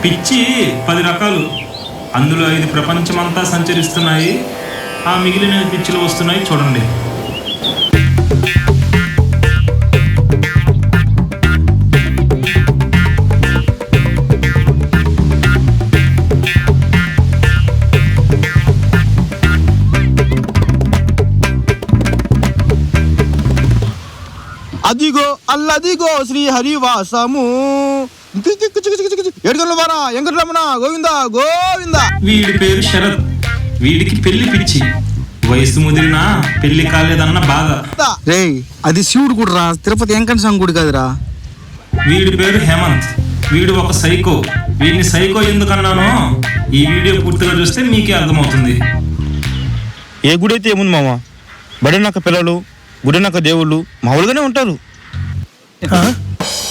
పిచ్చి 10 రకాలు, అందులో 5 ప్రపంచమంతా సంచరిస్తున్నాయి, ఆ మిగిలిన పిచ్చిలు వస్తున్నాయి చూడండి. అదిగో అల్లదిగో శ్రీ హరివాసము ఎడుగల వారా వెంకటరమణ గోవింద గోవింద. వీడి పేరు శరత్, వీడికి పెళ్లి పిచ్చి, వయసు ముదిరినా పెళ్లి కాలేదన్న బాధ. రే అది శివుడు కూడా రా, తిరుపతి వెంకట స్వామి గుడి కాదురా. వీడి పేరు హేమంత్, వీడు ఒక సైకో. వీడిని సైకో ఎందుకన్నానో ఈ వీడియో పూర్తిగా చూస్తే మీకే అర్థమవుతుంది. ఏ గుడి అయితే ఏముంది మామ, బడినాక పిల్లలు గుడినాక దేవుళ్ళు మామూలుగానే ఉంటారు.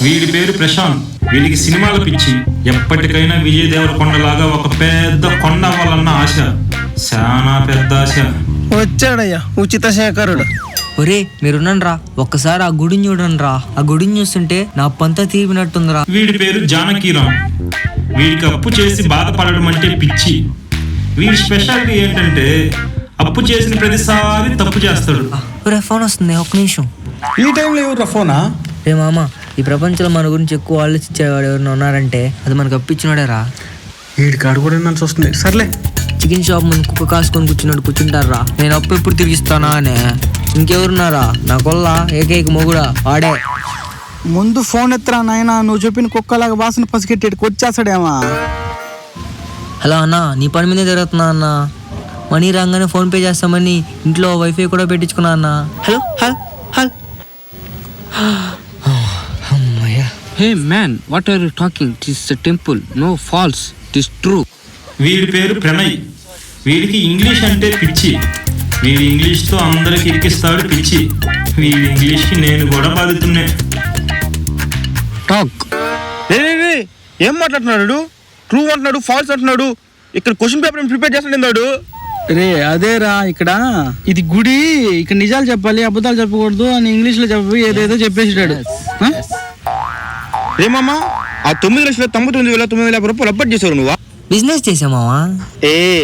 వీడి పేరు ప్రశాంత్, వీడికి సినిమాల పిచ్చి, ఎప్పటికైనా విజయ్ దేవరకొండ లాగా ఒక పెద్ద కొండ అవ్వాలన్న ఆశ, చాలా పెద్ద ఆశ. వచ్చాడయ్యా ఉచిత శేఖరుడు. ఒరే మీరున్నారా, ఒక్కసారి ఆ గుడిని చూడండిరా. ఆ గుడిని చూస్తుంటే నా పంత తీపినట్టుందిరా. వీడి పేరు జానకీరామ్, వీడికి అప్పు చేసి బాధపడడం అంటే పిచ్చి. వీడి స్పెషాలిటీ ఏంటంటే అప్పు చేసిన ప్రతిసారి తప్పు చేస్తాడు. ఒరే ఫోన్ వస్తుంది, ఒక్క నిమిషం. ఈ టైంలో ఎవరు ఫోనా? రే మామ, ఈ ప్రపంచంలో మన గురించి ఎక్కువ ఆలోచించేవాడు ఎవరైనా ఉన్నారంటే అది మనకు అప్పిచ్చినాడేరా. వీడి కాడు కూడా నన్ను వస్తుంది. సర్లే, చికెన్ షాప్ ముందు కుక్క కాసుకొని కూర్చుంటారా. నేను అప్పు ఎప్పుడు తిరిగిస్తానా అనే. ఇంకెవరున్నారా నా కొల్ల ఏకైక మొగుడా వాడే. ముందు ఫోన్ ఎత్తరా నాయన, నువ్వు చెప్పిన కుక్కలాగా వాసన పసిగట్టేటి వచ్చేస్తాడేమా. హలో అన్న, నీ పని మీదే తిరుగుతున్నా అన్న. మనీ రాగానే ఫోన్ పే చేస్తామని ఇంట్లో వైఫై కూడా పెట్టించుకున్నా అన్న. Hello hello hello. అమ్మయ్యా. Hey man, what are you talking? It is a temple. No false. It is true. వీడి పేరు ప్రణయ్, వీడికి ఇంగ్లీష్ అంటే పిచ్చి. వీడి ఇంగ్లీష్తో అందరికి ఎక్కిస్తాడు పిచ్చి. వీడి ఇంగ్లీష్కి నేను కూడా బాధితున్నే. Talk. రే ఏం మాట్లాడుతున్నాడు? ట్రూ అంటున్నాడు, ఫాల్స్ అంటున్నాడు. ఇక్కడ క్వశ్చన్ పేపర్ ప్రిపేర్ చేస్తున్నాడు. రే అదేరా, ఇక్కడ ఇది గుడి, ఇక్కడ నిజాలు చెప్పాలి అబద్ధాలు చెప్పకూడదు అని ఇంగ్లీష్ లో చెప్పి ఏదేదో చెప్పేసాడు. రే మామ, ఆ 9,99,950 రూపాయలు అప్పట్ చేసావు నువ్వు. బిజినెస్ చేసామావా?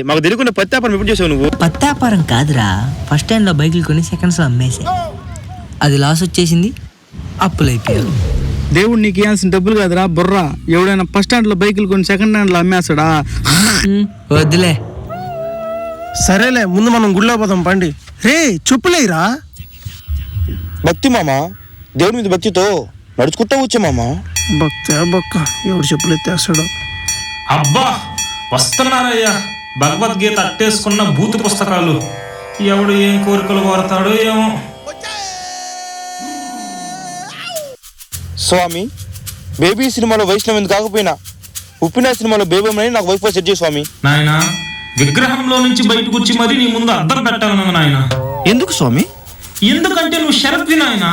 మాకు తెలియకుండా పత్తి వ్యాపారం ఎప్పుడు చేసావు నువ్వు? పత్తి వ్యాపారం కాదురా, ఫస్ట్ హ్యాండ్లో బైకులు కొని సెకండ్స్లో అమ్మేసే. అది లాస్ వచ్చేసింది, అప్పులు అయిపోయారు. దేవుడు నీకు ఇవ్వాల్సిన డబ్బులు కాదురా బుర్రా. ఎవడైనా ఫస్ట్ హ్యాండ్ లో బైకులు కొని సెకండ్ హ్యాండ్ లో అమ్మేస్తాడా? వద్దులే. సరేలే, ముందు మనం గుడిలో పోదాం పండి. రే చెప్పులేరా. భక్తి మామ, దేవుడి మీద భక్తితో నడుచుకుంటా వచ్చే మామ. బొక్క ఎవడు చెప్పులు ఎత్తేస్తాడు. అబ్బా వస్తున్నారయ్యా భగవద్గీత అట్టేసుకున్న భూత పుస్తకాలు. ఎవడు ఏం కోరికలు కోరతాడో ఏమో. స్వామి, బేబీ సినిమాలో వైష్ణవ్ ఎందుకు కాకపోయినా ఉప్పిన సినిమాలో బేబీ అని నాకు వైఫై సెట్ చేయి స్వామి. నాయనా, విగ్రహంలో నుంచి బయటకు వచ్చి మరి నీ ముందు అద్దం పెట్టాలన్నా నాయన. ఎందుకు స్వామి? ఎందుకంటే నువ్వు షరత్వి నాయన.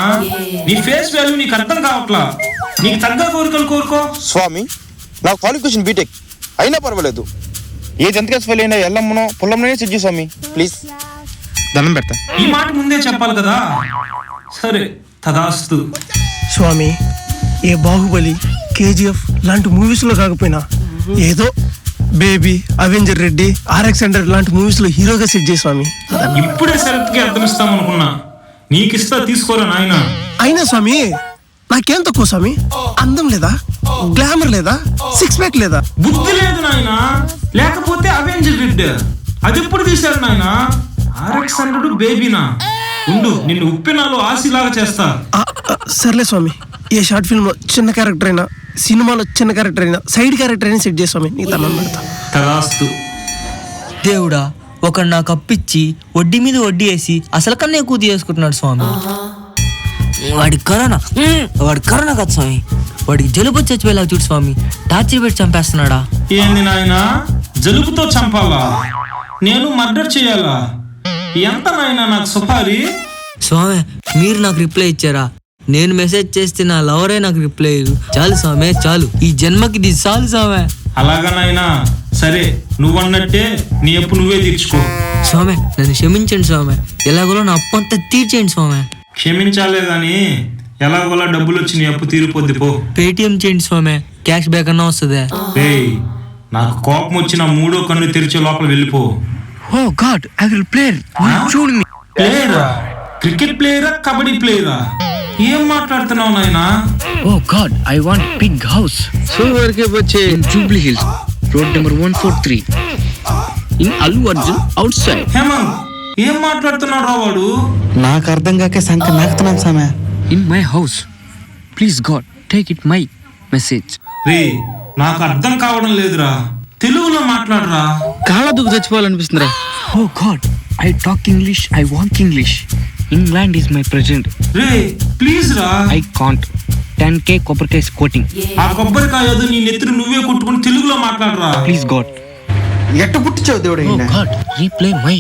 నీ ఫేస్ వాల్యూ నీకు అర్థం కావట్లా. నీకు తగ్గ కోరికలు కోరుకో స్వామి. నాకు క్వాలిఫికేషన్ బీటెక్ అయినా పర్వాలేదు. ఏది ఎంతగా ఫెయిల్ అయినా ఎల్లమ్మనో పొలంలోనే సెట్ చేయి స్వామి ప్లీజ్. దండం పెడతా. ఈ మాట ముందే చెప్పాలి కదా. సరే తదాస్తు. స్వామి, ఏ బాహుబలి, కేజీఎఫ్ లాంటి మూవీస్ లో కాకపోయినా ఏదో బేబీ, అవెంజర్ రెడ్డి, RX 100 లాంటి మూవీస్ లో హీరోగా సెట్ చేయి స్వామి. ఇప్పుడే శరత్కి అర్థం ఇస్తామనుకున్నా, నీకిస్తా తీసుకోరా నాయన. అయినా స్వామి నాకేం తక్కువ స్వామి? అందం లేదా, గ్లామర్ లేదా, సిక్స్ ప్యాక్ లేదా? బుద్ధి లేదు నాయన. లేకపోతే అవెంజర్ రెడ్డి అది ఎప్పుడు తీశారు నాయన? RX 100 బేబీనా? ఉండు, నిన్ను ఉప్పినాలో ఆశలాగా చేస్తా. సర్లే స్వామి, ఏ షార్ట్ ఫిల్మ్ లో చిన్న క్యారెక్టర్ అయినా, సినిమాలో చిన్న క్యారెక్టర్ అయినా, సైడ్ క్యారెక్టర్ అయినా సెట్ చేసి స్వామి నీ తన పెడతా. తదాస్తు. దేవుడా, ఒకడు నాకు అప్పిచ్చి వడ్డీ మీద వడ్డీ వేసి అసలు కన్నా ఎక్కువ తీసుకుంటున్నాడు స్వామి. వాడి కరోనా కాదు స్వామి, వాడికి జలుబు చచ్చిపోయేలా చూడు స్వామి. టార్చర్ పెట్టి చంపేస్తున్నాడా. ఏంది నాయనా, జలుబుతో చంపాలా? నేను మర్డర్ చేయాలా? ఎంత నాయనా నాకు సుపారీ? స్వామి మీరు నాకు రిప్లై ఇచ్చారా? నేను మెసేజ్ చేస్తే నా లవరే నాకు రిప్లై ఇవ్వదు. చాలు స్వామి, చాలు, ఈ జన్మకి ఇది చాలు స్వామి. అలాగా నాయనా, సరే నువ్వన్నట్టే నీ అప్పు నువ్వే తీర్చుకో. స్వామి నన్ను క్షమించండి స్వామి, ఎలాగోలో నా అప్పు అంతా తీర్చేయండి స్వామి. క్షమించాలే గాని ఎలాగోలా డబ్బులు వచ్చి నీ అప్పు తీరిపోద్ది పో. పేటిఎం చేయండి స్వామి, క్యాష్ బ్యాక్ అన్నా వస్తుంది. రేయ్, నాకు కోపం వచ్చిన మూడో కన్ను తెరిచే లోపల వెళ్ళిపో. Oh God, I will play. Shoot me. ప్లేయరా? క్రికెట్ ప్లేయరా, కబడ్డీ ప్లేయరా? ఏం మాట్లాడుతున్నావు నాయనా? Oh God, I want big house సూపర్కి వచ్చే in Jubilee Hills, road number 143. In Allu Arjun, outside. Hemant, ఏం మాట్లాడుతున్నాడు రా వాడు? నాకు అర్థం కాక సంక నాకుతున్నాను సామె. In my house. Please God, take it my message. రే, నాకు అర్థం కావడం లేదురా, తెలుగులో మాట్లాడరా. కాళ్ళ దుక్కు చచ్చిపోవాలనిపిస్తుందిరా. Oh God, I talk English, I want English. England is my present. Ray please రా. I can't. 10K copper case quoting. ఆ కొబ్బరికాయ ఏదో నీ నెత్తిని నువ్వే కొట్టుకుని తెలుగులో మాట్లాడరా. Please God. ఎట్ట పుట్టించావు దేవుడు Oh God, replay my.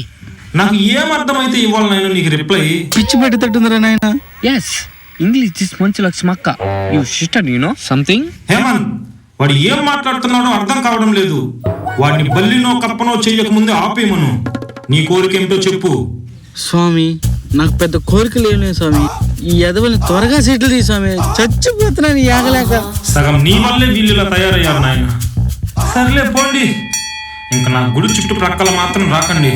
నాకు ఏం అర్థమైతే ఇవ్వాలి నాయన నీకు రిప్లై. పిచ్చి పెట్టేటట్టుందిరా నాయన. Yes, English is మంచి లక్ష్మక్క. You sister, you know something? Hemant, వాడు ఏం మాట్లాడుతున్నాడో అర్థం కావడం లేదు. వాడిని బల్లినో కప్పనో చెయ్యక ముందే ఆపేయమను. నీ కోరిక ఏమిటో చెప్పు. స్వామి, నాకు పెద్ద కోరికలు ఏం లేదు స్వామి. ఈ ఎదవల్ని త్వరగా సెటిల్ చేయి స్వామి, చచ్చిపోతున్నాను ఆగలేక. సగం నీ వల్లే వీళ్ళు ఇలా తయారయ్యారు నాయన. సర్లే పోండి, ఇంకా నా గుడి చుట్టుప్రక్కల మాత్రం రాకండి.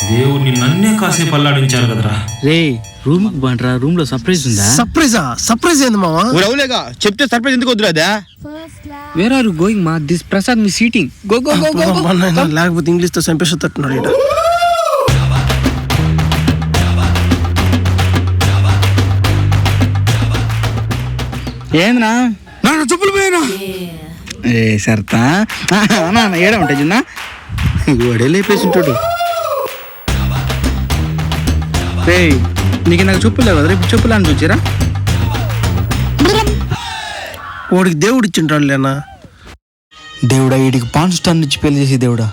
దేవుడిని నన్నే కాసేపు అల్లాడించారు కదరా. రే, రూమ్ కి బాండ్రా, రూమ్ లో సర్ప్రైజ్ ఉందా? సర్ప్రైజ్ ఏంది మావా? అవులేగా చెప్తే సర్ప్రైజ్ ఎందుకు వద్దురా అదా? Where are you going, ma? This Prasad is eating. Go, go, go, go, go. లేకపోతే ఇంగ్లీష్ తో చంపేస్తున్నాడు ఇట. ఏందినా? నా చెప్పులు పోయినా. ఏ సర్తా ఏడ ఉంటాయి చిన్న గోడే లేపేసి ఉంటాడు. రే, నీకు నాకు చెప్పులు లేవు కదా, రేపు చెప్పులు అని చూచారా? వాడికి దేవుడు ఇచ్చింటాడు లేనా? దేవుడా, వీడికి పాన్ స్టార్ నుంచి పెళ్లి చేసి దేవుడా.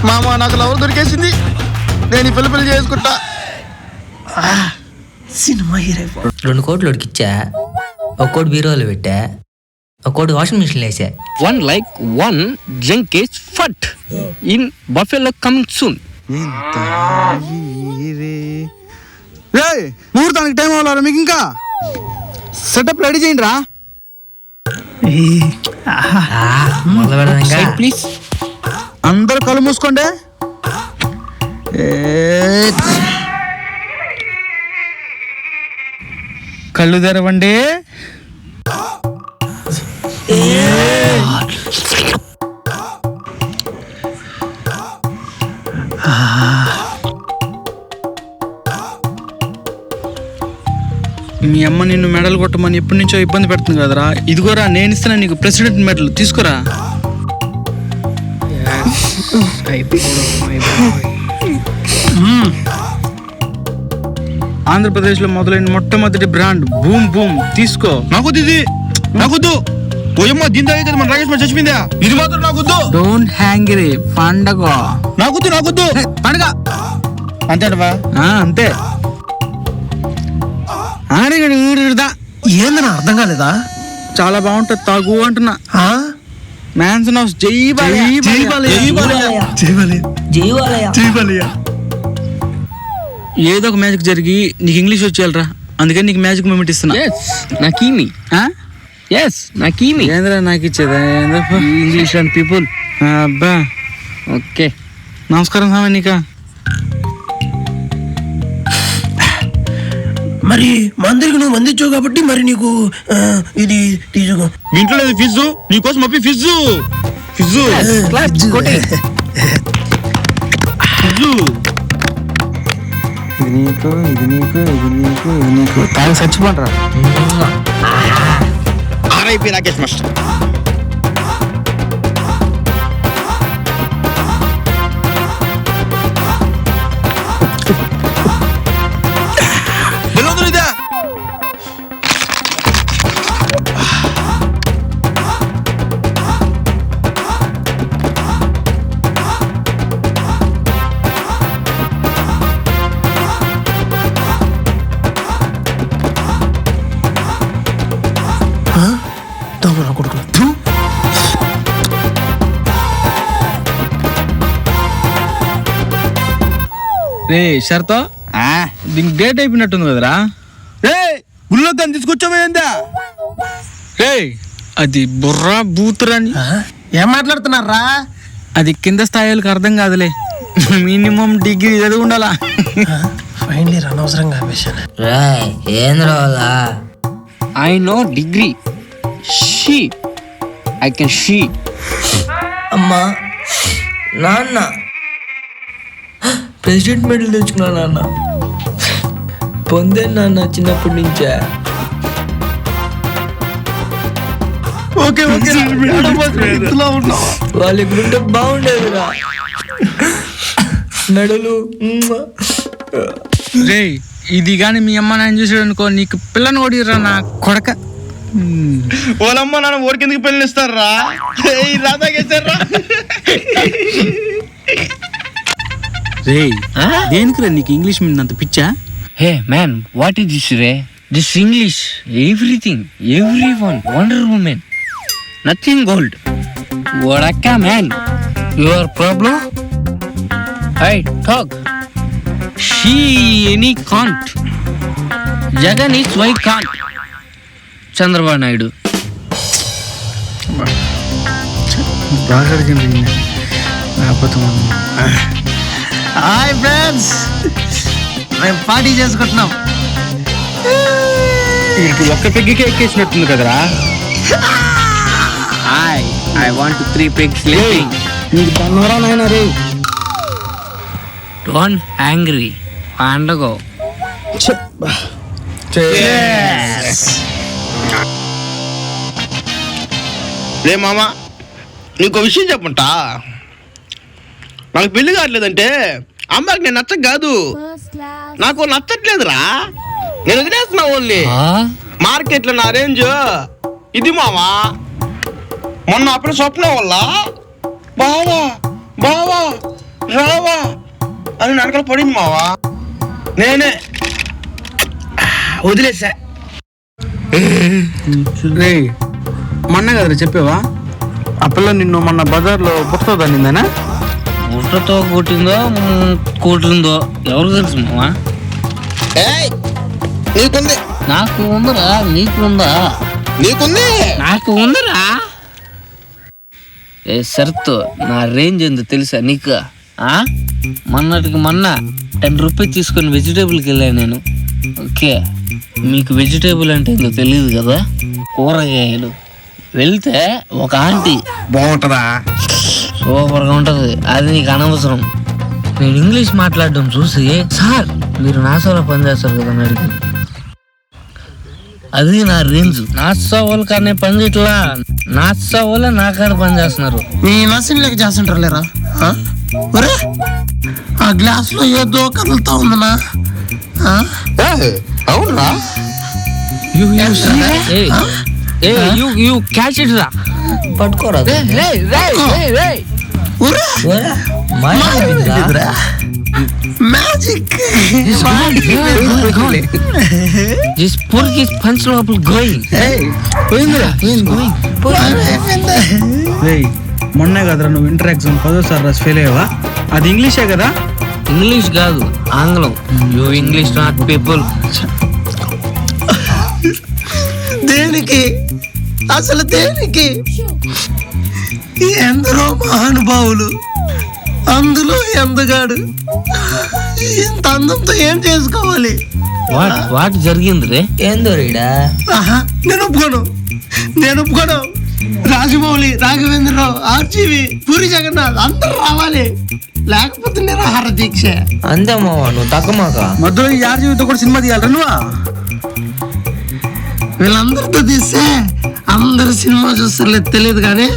మామ నాకు లవర్ దొరికేసింది, నేను ఈ పెళ్లి చేసుకుంటా. సినిమా హీరో 2 కోట్లు ఉడికిచ్చా, 1 కోటి బీరోలో పెట్టా, 1 కోటి వాషింగ్ మిషన్ వేసా. One like one junk is fat. In Buffalo coming soon. రే, ముహూర్తానికి టైం అవ్వాలి మీకు. ఇంకా సెటప్ రెడీ చేయండి రా. మొదలు పెడదాం ఇంకా. Side please. అందరూ కళ్ళు మూసుకోండి. కళ్ళు తెరవండి. మీ అమ్మ నిన్ను మెడల్ కొట్టమని ఎప్పటి నుంచో ఇబ్బంది పెడుతుంది కదరా. ఇదిగోరా, నేను ఇస్తున్నా నీకు ప్రెసిడెంట్ మెడల్, తీసుకోరా. ఆంధ్రప్రదేశ్ లో మొదలైన మొట్టమొదటి బ్రాండ్ బూమ్ బూమ్, తీసుకో. నాకొద్దు ఇది, నాకొద్దు. పోయమ్మ దీని తాగే కదా మన రాకేష్ మరి చచ్చిపోయిందా? ఇది మాత్రం నాకొద్దు. డోంట్ హ్యాంగ్ రే పండగ. నాకొద్దు. పండగ అంతేటవా? అంతే. ఏందని అర్థం కాలేదా? చాలా బాగుంటది, తాగు అంటున్నా. Mansion house. జై జీవాలయ. ఏదో ఒక మ్యాజిక్ జరిగి నీకు ఇంగ్లీష్ వచ్చేయాలరా, అందుకని నీకు మ్యాజిక్ మూమెంట్ ఇస్తున్నా. Yes, Nakimi. Yes, Nakimi. ఏంద్రా నాకు ఇచ్చేదా? English and people. అబ్బా, Okay. నమస్కారం స్వామి. నీకా మరి మా అందరికి నువ్వు అందించావు కాబట్టి మరి నీకు ఇది తీసుకో. మీ ఇంట్లో లేదు ఫిజ్జు, నీకోసం అప్పి ఫిజ్జు. ఇది నీకు తాగి చచ్చిపోండి రా. RIP Rakesh master. రే షర్తో దీనికి డేట్ అయిపోయినట్టుంది కదరా. రే గుళ్ళో దాన్ని తీసుకొచ్చామైందా? రే అది బుర్రా బూతురాని. ఏం మాట్లాడుతున్నారా? అది కింద స్థాయిలకు అర్థం కాదులే, మినిమం డిగ్రీ చదివి ఉండాలా. ఫైనల్ ఇయర్ అనవసరంగా ఆపేశాను. ఏం రావాలా? I know degree. She. I can she. అమ్మా నాన్న ప్రెసిడెంట్ మెడల్ తెచ్చుకున్నా నాన్న. పొందే నాన్న చిన్నప్పటి నుంచే. ఓకే ఓకే వాళ్ళు ఇక్కడుంటే బాగుండేదిరా. మెడలు రే ఇది కానీ మీ అమ్మ నాయన చూసాడు అనుకో, నీకు పిల్లని కొడిరా నా కొడక. వాళ్ళమ్మ నాన్న ఊరికెందుకు పెళ్ళి ఇస్తారా? రే దేనికి రా నీకు ఇంగ్లీష్ మీద అంత పిచ్చా? Hey man, what is this, Ray? This English, everything, everyone, Wonder Woman, nothing gold. Vodaka man, your problem? Hey, talk. She any can't. Jagan is why can't. Chandrababu Naidu. బాగా అడిగింది లేకపోతే హాయ్ ఫ్రెండ్స్, మేము party చేసుకుంటున్నాం. వీడికి ఒక్క పెగ్గికే ఎక్కేసినట్టుంది కదరా. I want to 3 pigs sleeping. నీకు తన్నోరా నాయన రే. Don't angry. Pandago. రే మామ, నీకు విషయం చెప్పంటా. నాకు పెళ్లి కావట్లేదంటే అమ్మకి నేను నచ్చక కాదు, నాకు నచ్చట్లేదురా. నేను వదిలేస్తున్నా ఓన్లీ. మార్కెట్లో నా రేంజ్ ఇది మావా. మొన్న అప్పుడు స్వప్నం వల్ల బావా బావా రావా అని నడకలు పడింది మావా. నేనే వదిలేసా. రే మొన్న కదరా చెప్పావా ఆ పిల్ల నిన్ను మొన్న బజార్లో బుట్టతో దానిందనా? బుట్టతో కొట్టిందో కొట్టిందో ఎవరు తెలుసు మామా. నీకుంది నాకు ఉందరా, నీకుందా? నీకుంది నాకు ఉందరా. ఏ షరతు, నా రేంజ్ ఏందో తెలుసా నీకు? మొన్నటికి మొన్న 10 రూపీస్ తీసుకొని వెజిటేబుల్కి వెళ్ళాను నేను. ఓకే, మీకు వెజిటేబుల్ అంటే ఏందో తెలియదు కదా, కూరగాయలు. వెళ్తే ఒక ఆంటీ బాగుంటుందా? సూపర్గా ఉంటుంది. అది నీకు అనవసరం. నేను ఇంగ్లీష్ మాట్లాడడం చూసి, సార్ మీరు నాసాలో పనిచేస్తారు కదా అని అడిగింది. అది నా రేంజ్. నాసా వాళ్ళు కానీ పని చేయట్లా, నాసా వాళ్ళే నా కాడ పని చేస్తున్నారు. మీ నర్సింగ్ లెక్క చేస్తుంటారు లేరా? ఒరే ఆ గ్లాస్ లో ఏదో కదులుతా ఉందన్నా. అవునా? You catch it రా. పట్టుకోరా. Magic. This pork is punch local going. రే మొన్నే కదరా నువ్వు ఇంటర్ ఎగ్జామ్ 10వ సారి రాసి ఫెయిల్ అయ్యావా? అది ఇంగ్లీషే కదా? ఇంగ్లీష్ కాదు, ఆంగ్లం. You English not people. దేనికి అసలు దేనికి? ఎందరో మహానుభావులు, అందులో ఎందగాడు. ఇంత అందంతో ఏం చేసుకోవాలి? వాట్ జరిగింది రే? ఏందో రీడా? నేను ఒప్పుకోను. రాజమౌళి, రాఘవేంద్రరావు, ఆర్జీవి, పూరి జగన్నాథ్ అందరూ రావాలి, లేకపోతే నిరాహార దీక్ష. అంతే మావా, నువ్వు తగ్గమాక. మధ్యలో ఈ ఆర్జీవితో కూడా సినిమా తీయాలరా నువ్వా? వీళ్ళందరితో తీస్తే అందరు సినిమా చూస్తారులేదు తెలియదు, కానీ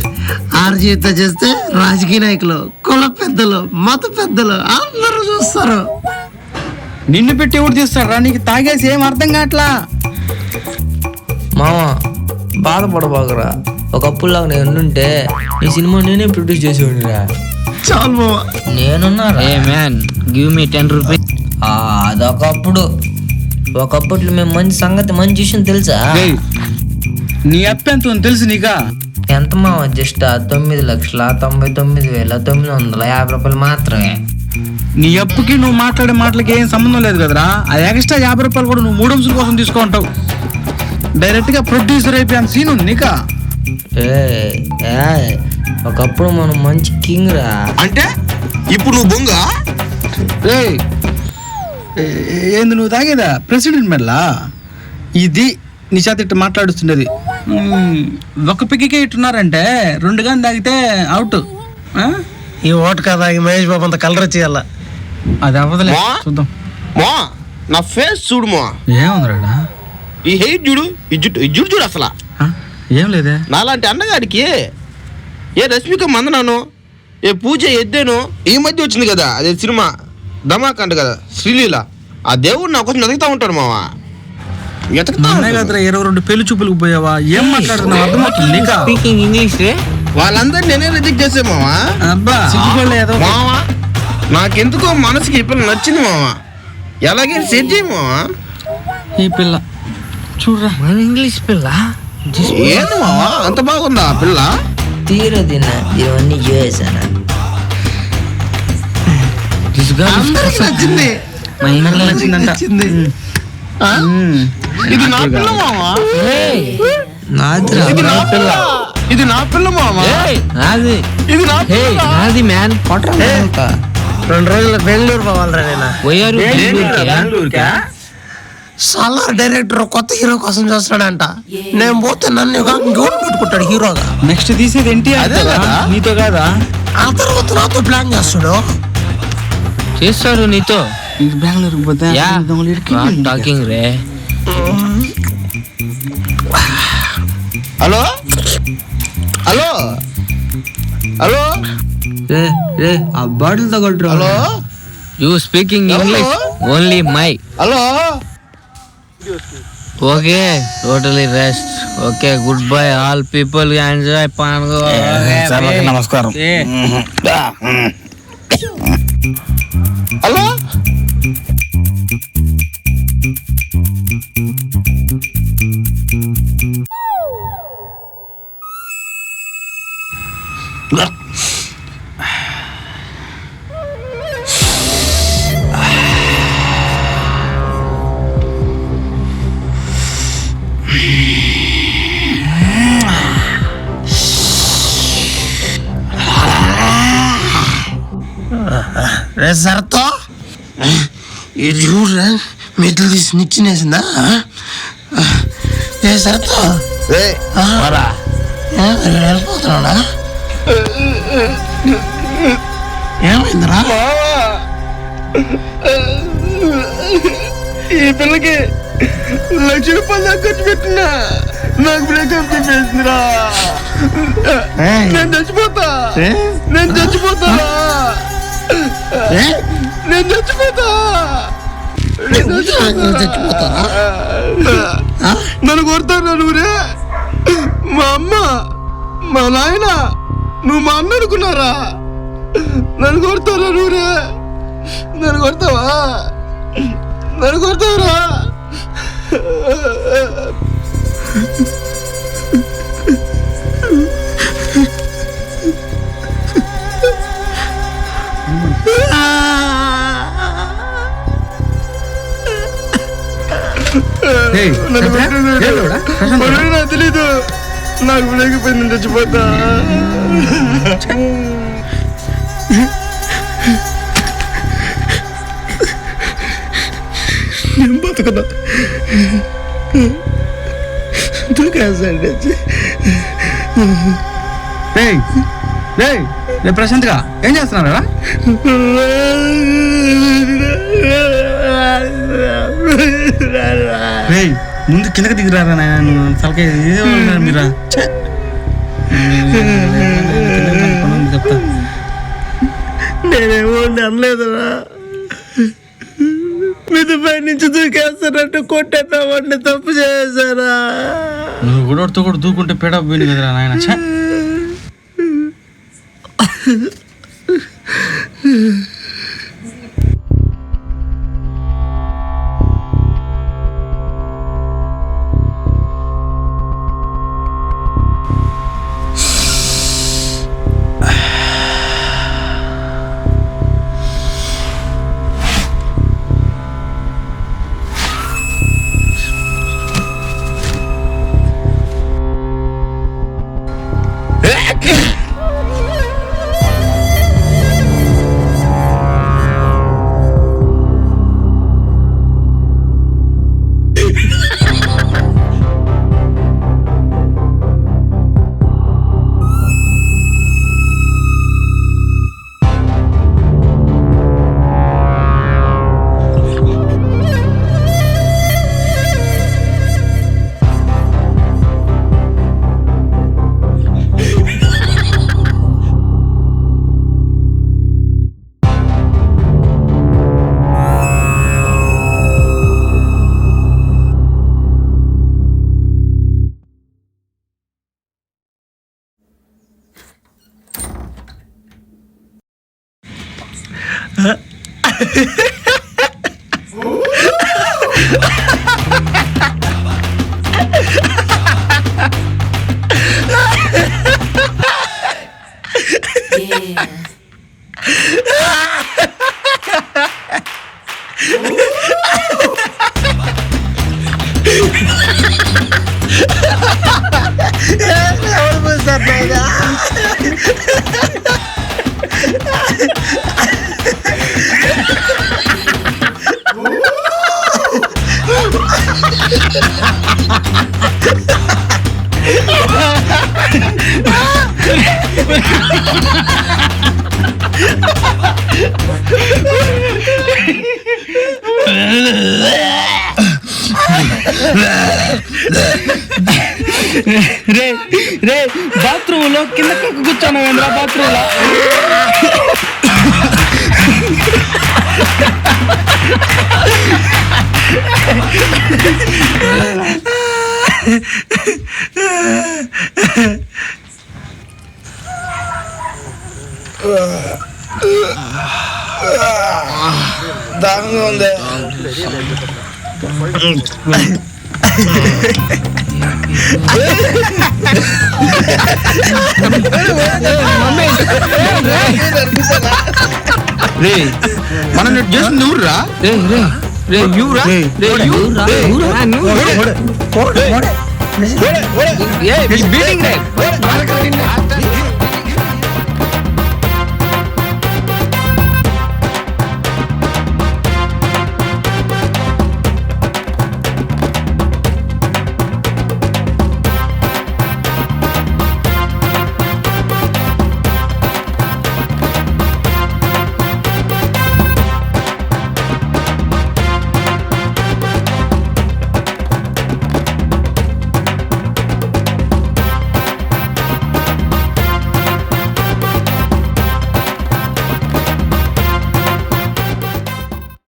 ఆర్జీవితో చేస్తే రాజకీయ నాయకులు, కుల పెద్దలు, మత పెద్దలు అందరూ చూస్తారు. నిన్ను పెట్టి ఎవడు తీస్తాడు? నీకు తాగేసి ఏం అర్థం కావట్లా. మామ బాధపడబాకరా. ఒకప్పుడులాగా నేను ఉంటే ఈ సినిమా నేనే ప్రొడ్యూస్ చేసేవాడిరా. చాలు మామ. నేనున్నారా? Hey man, give me 10 rupees. ఒకప్పట్లో మేము మంచి సంగతి, మంచి విషయం తెలుసా? నీ అప్పు ఎంత ఉందో తెలుసు నీకా? ఎంత మావ? జస్ట్ 9,99,950 రూపాయలు మాత్రమే. నీ అప్పుకి నువ్వు మాట్లాడే మాటలకి ఏం సంబంధం లేదు కదరా. ఆ ఎక్స్ట్రా 50 రూపాయలు కూడా నువ్వు 3 అంశాల కోసం తీసుకుంటావు. డైరెక్ట్గా ప్రొడ్యూసర్ అయిపోయాను సీన్ ఉంది నీకా. ఒకప్పుడు మనం మంచి కింగ్ రా. అంటే ఇప్పుడు నువ్వు బొంగ. ఏయ్, ఏంది నువ్వు తాగేదా ప్రెసిడెంట్ మెడలా? ఇది నీ చేత ఇట్టు మాట్లాడుతుండేది. ఒక పిక్కికే ఇట్టున్నారంటే 2 గాని తాగితే అవుట్. ఈ ఓటు కదా ఈ మహేష్ బాబు అంత కలర్ వచ్చేయాల. అది అవ్వదులే, మా? చూద్దాం. మా నా ఫేస్ చూడు మా. ఏముందిరాడా? ఈ హెయిర్ చూడు, ఈ జుట్టు చూడు అసలు. ఏం లేదే. నాలాంటి అన్నగాడికి ఏ రష్మిక మందనాను, ఏ పూజ ఎద్దేను. ఈ మధ్య వచ్చింది కదా అదే సినిమా ధమాక్ అంట కదా, శ్రీలీల. ఆ దేవుడు నా కోసం వెతుకుతా ఉంటాడు మావా. మొన్నే కదరా 22 పెళ్లి చూపులకు పోయావా? ఏం మాట్లాడుతున్నావు అర్థమవుతుంది నీకా? స్పీకింగ్ ఇంగ్లీష్ రే. వాళ్ళందరినీ నేనే రిజెక్ట్ చేసే మావా. అబ్బా సిగ్గుపడలేదు. మావా నాకెందుకో మనసుకి ఈ పిల్ల నచ్చింది మావా. ఎలాగే సెట్ చేయి మావా. ఈ పిల్ల చూడరా, మన ఇంగ్లీష్ పిల్ల. ఏంది మావా అంత బాగుందా ఆ పిల్ల? తీర తిన్న ఇవన్నీ చేశాను. అందరికి నచ్చింది. మా ఇంట్లో నచ్చిందంట. ఇది నా పిల్ల మావా. నాదిరా. ఇది నా పిల్ల. ఇది నా పిల్ల మావా. నాది. ఇది నా హే పిల్ల. నాది మ్యాన్. 2 రోజులు బెంగళూరు పోవాలరా నేను. పోయారు సాలా డైరెక్టర్ కొత్త హీరో కోసం చూస్తాడంట. నేను పోతే నన్ను ఇంకోటి పెట్టుకుంటాడు హీరోగా. నెక్స్ట్ తీసేది ఎన్టీఆర్ అదే కదా? నీతో కాదా? ఆ తర్వాత నాతో ప్లాన్ చేస్తాడు. చేస్తాడు నీతో. ఇంక బెంగళూరుకి పోతే యా దొంగలు ఇడికి టాకింగ్ రే. హలో హలో హలో రే రే ఆ బాటిల్ తగొట్టు. Hello you speaking English only my. Hello okay totally rest. Okay good bye all people enjoy పండుగ. నమస్కారం. హలో రే సరతో ఇది చూడరా మెట్లు తీసి నిచ్చినేసిందా? ఏ సరతో వెళ్ళిపోతున్నాడా? ఏమైందిరా? ఈ పిల్లకి 1,00,000 రూపాయలు దాకా ఖర్చు పెట్టినా నాకు బ్రేకప్ చెప్పేసిందిరా. నేను చచ్చిపోతా. నేను చచ్చిపోతా. నేను చచ్చిపోతా. నన్ను కొడతాను నువ్వురే. మా అమ్మ మా నాయన నువ్వు మా అన్న అనుకున్నారా? నన్ను కొడతారా నువ్వురే? నన్ను కొడతావా? నన్ను కొడతావరా? నాకు తెలీదు. నాకు లేకపోయింది చచ్చిపోతా. నేను బతుకున్నా ప్రశాంత్ గా ఏం చేస్తున్నారా? ముందు కిందకి దిగిరారా నువ్వు తలకాయ మీరా చెప్తా. నేనేమో అనలేదురా. మీద పై నుంచి దూకేస్తారంటే కొట్టేద్దామంటే తప్పు చేశారా? నువ్వు కూడా కూడా దూకుంటే పేడ పోయింది కదరా నాయన. రే రే బాత్రూమ్ లో కింద కూర్చోను బాత్రూమ్ లో దాహంగా ఉంది. రే మనం చేసింది ఊర్రా. బీటింగ్ రే